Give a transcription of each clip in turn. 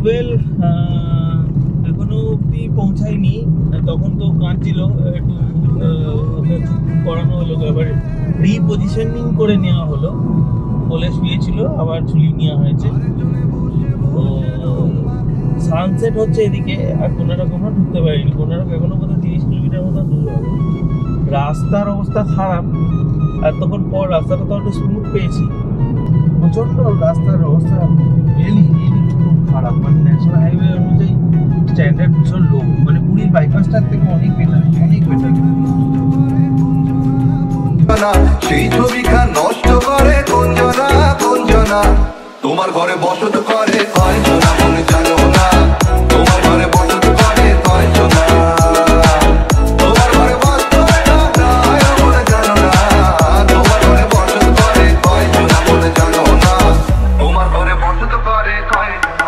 Well, এখনো অব্দি পৌঁছায়নি। তখন তো কাঁদছিল, একটু করানো হলো, এবার রিপজিশনিং করে নেওয়া হলো। বলে শুয়েছিল, আবার ঝুলিয়ে নেওয়া হয়েছে। তো সানসেট হচ্ছে এদিকে, আর কোনারক আমরা ঢুকতে পারিনি। কোনারক এখনো বোধহয় 30 কিলোমিটার মতো দূর হবে। রাস্তার অবস্থা খারাপ, এতক্ষণ পর রাস্তাটা তো একটু স্মুথ পেয়েছি। প্রচন্ড রাস্তার অবস্থা রিয়েলি খুব খারাপ, মানে ন্যাশনাল হাইওয়ে অনুযায়ী স্ট্যান্ডার্ড ভীষণ লো, মানে পুরীর বাইপাসটার থেকে অনেক বেটার, অনেক বেটার। সেই ছবিখান নষ্ট করে কোনজনা কোনজনা, তোমার ঘরে বসত করে কয়জনা মনে জানো না, তোমার ঘরে বসত করে কয়জনা, তোমার ঘরে বসত মনে জানো না, তোমার ঘরে বসত করে কয়জনা মনে জানো না, তোমার ঘরে বসত করে কয়জনা।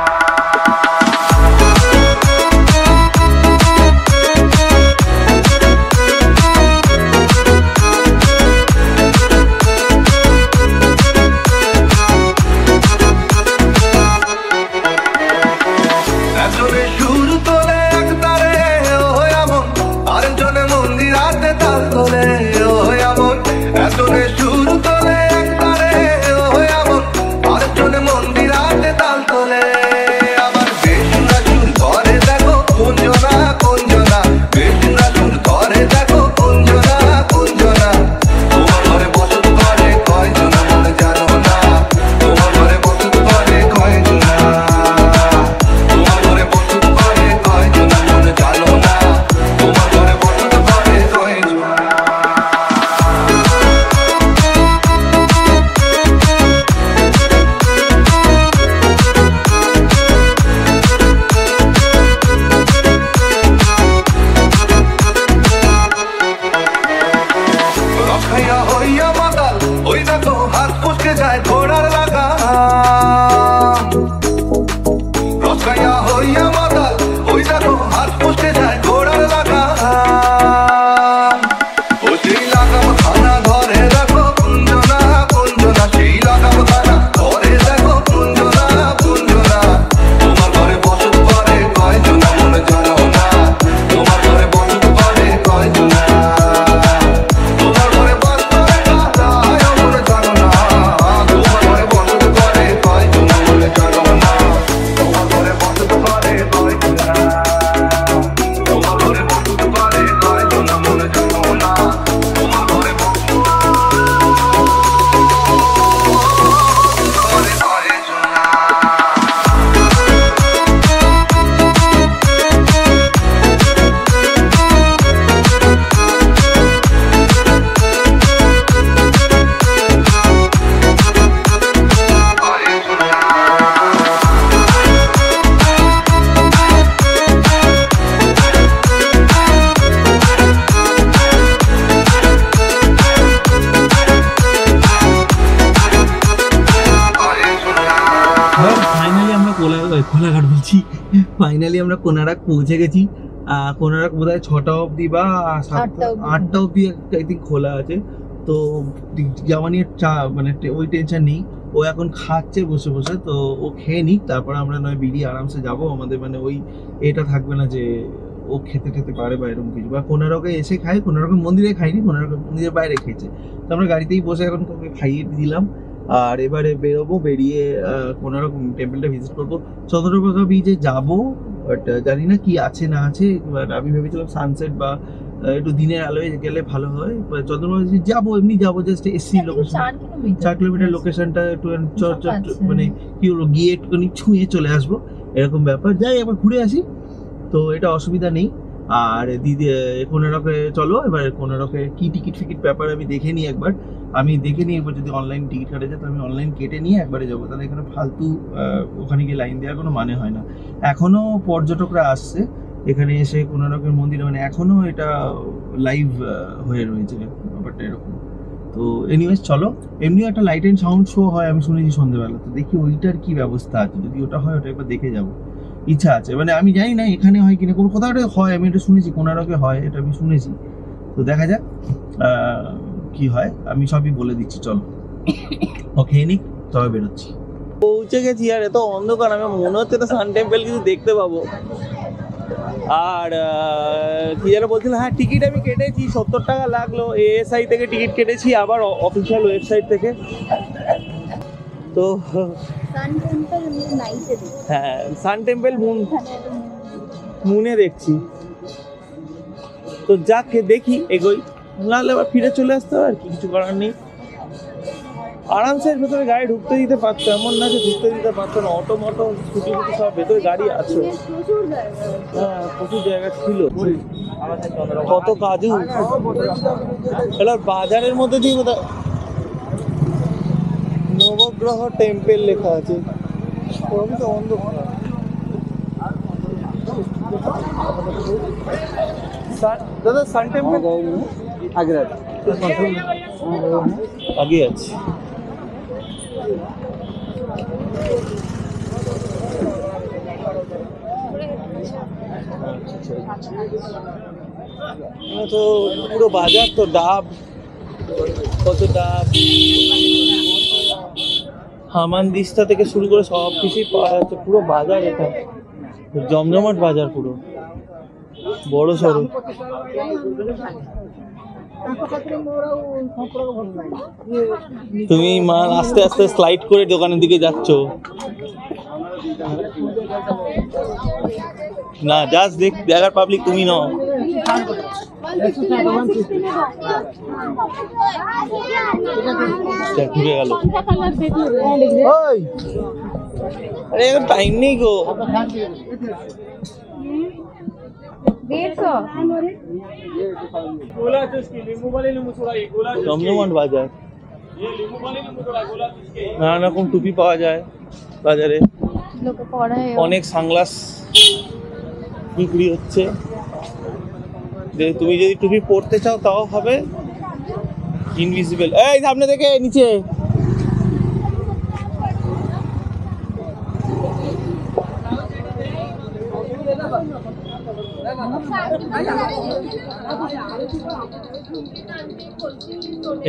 কোলাঘাট বলছি, ফাইনালি আমরা কোনারক পৌঁছে গেছি। কোনারক বোধ হয় 6টা অবধি বা 8টা অবধি আই থিঙ্ক খোলা আছে। তো যাওয়া নিয়ে মানে ওই টেনশন নেই, ও এখন খাচ্ছে বসে বসে, তো ও খেয়ে নিক, তারপর আমরা নয় বেরিয়ে আরামসে যাবো। আমাদের মানে ওই এটা থাকবে না যে ও খেতে খেতে পারে বা এরকম কিছু, বা কোনারকে এসে খাই, কোনারকের মন্দিরে খাইনি, কোনারকের মন্দিরের বাইরে খেয়েছে। তো আমরা গাড়িতেই বসে এখন ওকে খাইয়ে দিলাম, আর এবারে বেরোবো, বেরিয়ে কোনারক টেম্পলটা ভিজিট করবো। চন্দ্রভাগা বিচে যাবো, বাট জানি না কি আছে না আছে। এবার আমি ভেবেছিলাম সানসেট বা একটু দিনের আলোয় গেলে ভালো হয়। চন্দ্রভাগা বিচে যাবো, এমনি যাবো, জাস্ট এসি লোকেশন, 4 কিলোমিটার লোকেশনটা একটু মানে কি বলবো, গিয়ে একটুখানি ছুঁয়ে চলে আসবো, এরকম ব্যাপার। যাই একবার ঘুরে আসি, তো এটা অসুবিধা নেই। আর দিদি কোনারকে চলো, এবার কোনারকে কি টিকিট ফিকিট ব্যাপার আমি দেখে নিই একবার। আমি দেখে নিই একবার, যদি অনলাইন টিকিট কাটা যায় তো আমি অনলাইন কেটে নিয়ে একবারে যাবো। তাহলে এখানে ফালতু ওখানে গিয়ে লাইন দেওয়ার কোনো মানে হয় না। এখনো পর্যটকরা আসছে এখানে এসে কোনারকের মন্দিরে, মানে এখনো এটা লাইভ হয়ে রয়েছে ব্যাপারটা এরকম। তো এনিওয়েজ চলো, এমনিও একটা লাইট অ্যান্ড সাউন্ড শো হয় আমি শুনেছি সন্ধ্যেবেলা, তো দেখি ওইটার কি ব্যবস্থা আছে। যদি ওটা হয় ওটা একবার দেখে যাবো, ইচ্ছা আছে। মানে আমি জানি না এখানে হয় কিনা, কোনো কোথাও হয়, আমি এটা শুনেছি কোনারকে হয়, এটা আমি শুনেছি। তো দেখা যাক কি হয়, আমি সবই বলে দিচ্ছি। চলো ও খেয়ে নিক, তবে বেরোচ্ছি। পৌঁছে গেছি আর এত অন্ধকার, আমি মনে হচ্ছে তো সান টেম্পল কিছু দেখতে পাবো। আর কি যেন বলছিলাম, হ্যাঁ টিকিট আমি কেটেছি, 70 টাকা লাগলো। এএসআই থেকে টিকিট কেটেছি, আবার অফিসিয়াল ওয়েবসাইট থেকে। তো হ্যাঁ সান টেম্পল মুনে দেখছি। তো যাকে দেখি এগোই, নাহলে আবার ফিরে চলে আসতে হবে, আর কিছু করার নেই। আরামসে ভেতরে গাড়ি ঢুকতে দিতে পারতো, এমন না যে ঢুকতে দিতে পারতো না। অটো মটো স্কুটি ফুটি সব ভেতরে গাড়ি আছে। হ্যাঁ প্রচুর জায়গা ছিল। কত কাজু এবার বাজারের মধ্যে দিয়ে বোধ নবগ্রহ টেম্পল লেখা আছে। দাদা সান টেম্পল আগে আছে। তো পুরো বাজার তো ডাব, কত ডাব, হামানদিস্তা থেকে শুরু করে সব কিছুই পাওয়া যাচ্ছে। পুরো বাজার এটা জমজমাট বাজার, পুরো বড় সড়ো। তুমি মাল আস্তে আস্তে স্লাইড করে দোকানের দিকে যাচ্ছ না, জাস্ট দেখার পাবলিক তুমি নও। ঢুকে গেল। আরে টাইম নেই গো। জমজমাট বাজার, নানা রকম টুপি পাওয়া যায় বাজারে, অনেক সানগ্লাস বিক্রি হচ্ছে। তুমি যদি টুপি পরতে চাও তাও হবে, ইনভিজিবল। এই সামনে থেকে নিচে।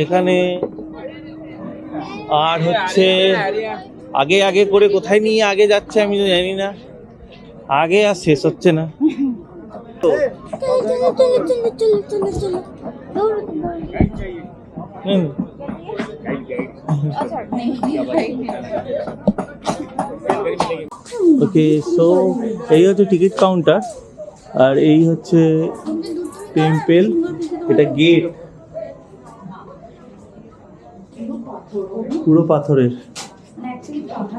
এখানে আর হচ্ছে আগে আগে করে কোথায় নিয়ে আগে যাচ্ছে আমি তো জানি না, আগে আর শেষ হচ্ছে না। ওকে, সো এই হচ্ছে টিকিট কাউন্টার আর এই হচ্ছে টেম্পল। এটা গেট পুরো পাথরের,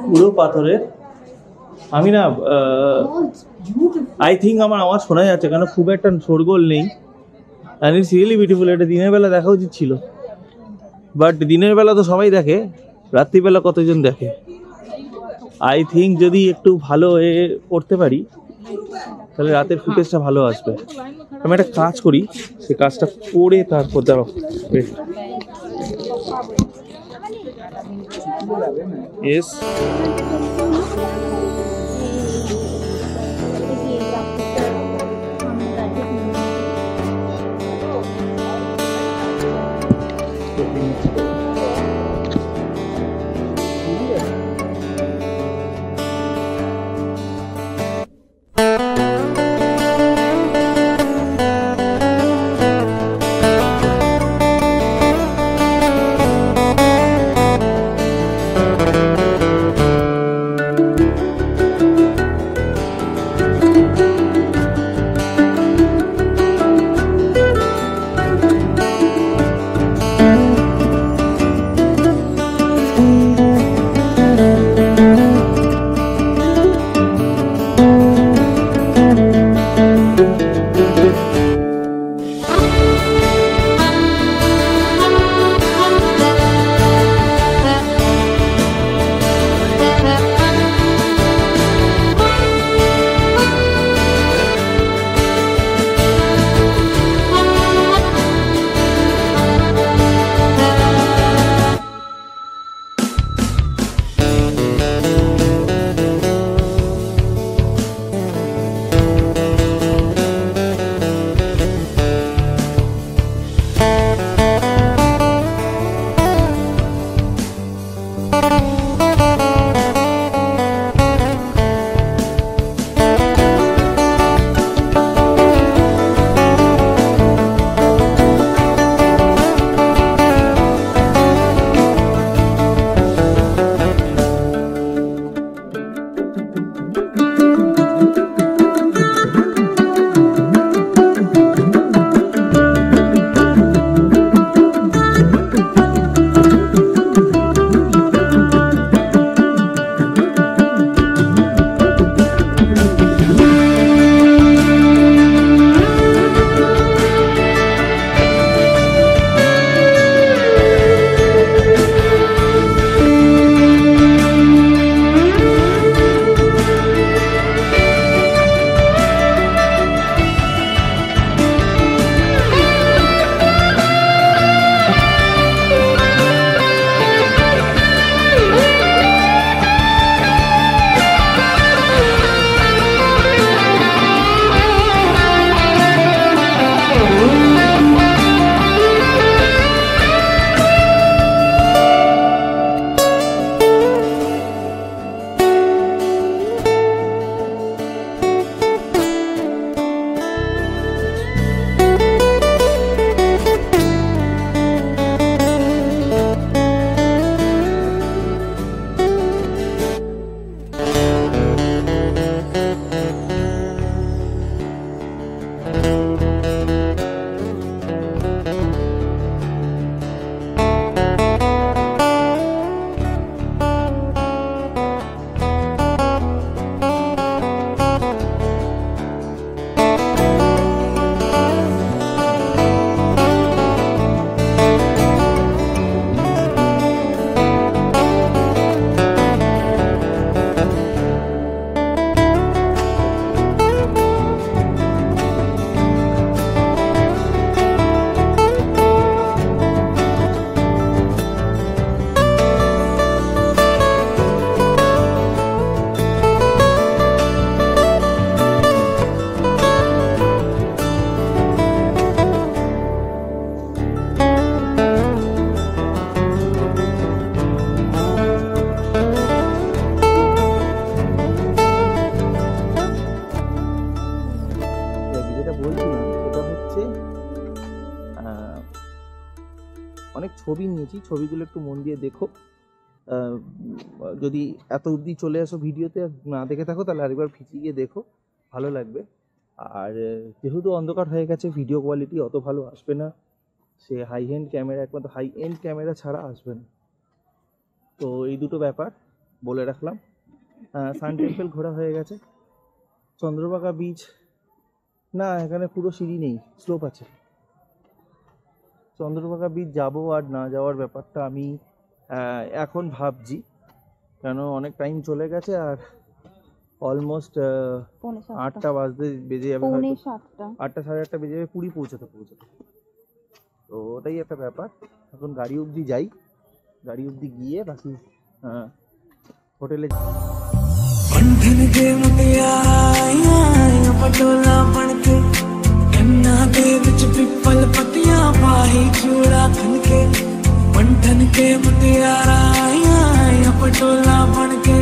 পুরো পাথরের। আমি না আই থিঙ্ক আমার আওয়াজ শোনা যাচ্ছে, কেন খুব একটা শোরগোল নেই। And it's really beautiful. এটা দিনের বেলা দেখা উচিত ছিল, বাট দিনের বেলা তো সবাই দেখে, রাত্রিবেলা কতজন দেখে। আই থিঙ্ক যদি একটু ভালো করতে পারি তাহলে রাতের ফুটেজটা ভালো আসবে। আমি একটা কাজ করি, সে কাজটা করে তারপর দাঁড়াও। ইয়েস, ছবি নিয়েছি, ছবিগুলো একটু মন দিয়ে দেখো। যদি এত অবধি চলে আসো ভিডিওতে না দেখে থাকো তাহলে আরেকবার ফিচিয়ে গিয়ে দেখো, ভালো লাগবে। আর যেহেতু অন্ধকার হয়ে গেছে ভিডিও কোয়ালিটি অত ভালো আসবে না, সে হাই এন্ড ক্যামেরা, একমাত্র হাই এন্ড ক্যামেরা ছাড়া আসবে না। তো এই দুটো ব্যাপার বলে রাখলাম। সান টেম্পল ঘোরা হয়ে গেছে। চন্দ্রভাগা বিচ না, এখানে পুরো সিঁড়ি নেই, স্লোপ আছে। চন্দ্রভাগা বিচ যাবো আর না যাওয়ার ব্যাপারটা আমি এখন ভাবছি, কেন অনেক টাইম চলে গেছে আর অলমোস্ট 8টা বেজে যাবে, 8টা 8:30 বেজে যাবে পুরী পৌঁছাতে। তো ওটাই একটা ব্যাপার। এখন গাড়ি অবধি যাই, গাড়ি অবধি গিয়ে বাকি হোটেলে। बंधन के मुटियारा पटोला बनके कन्ना दे विच पिपल पत्तियां पाही चूड़ा खनके। बंधन के मुटियारा पटोला बनके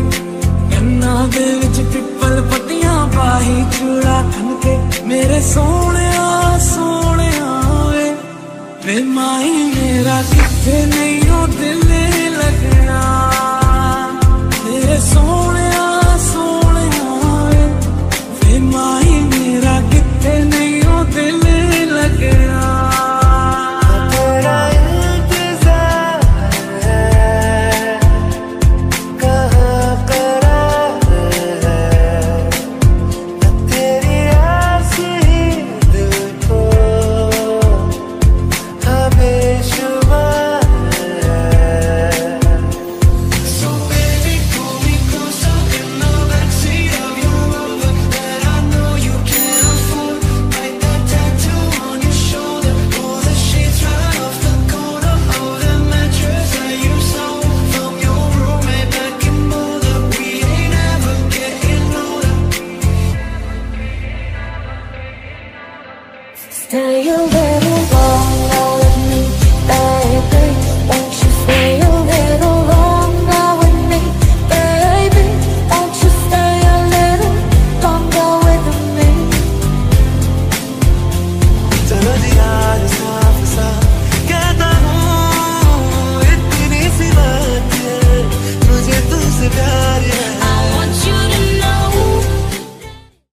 कन्ना दे विच पिपल पत्तियां पाही चूड़ा खनके। मेरे सोने सोने वे माही मेरा किथे नहीं हो दिल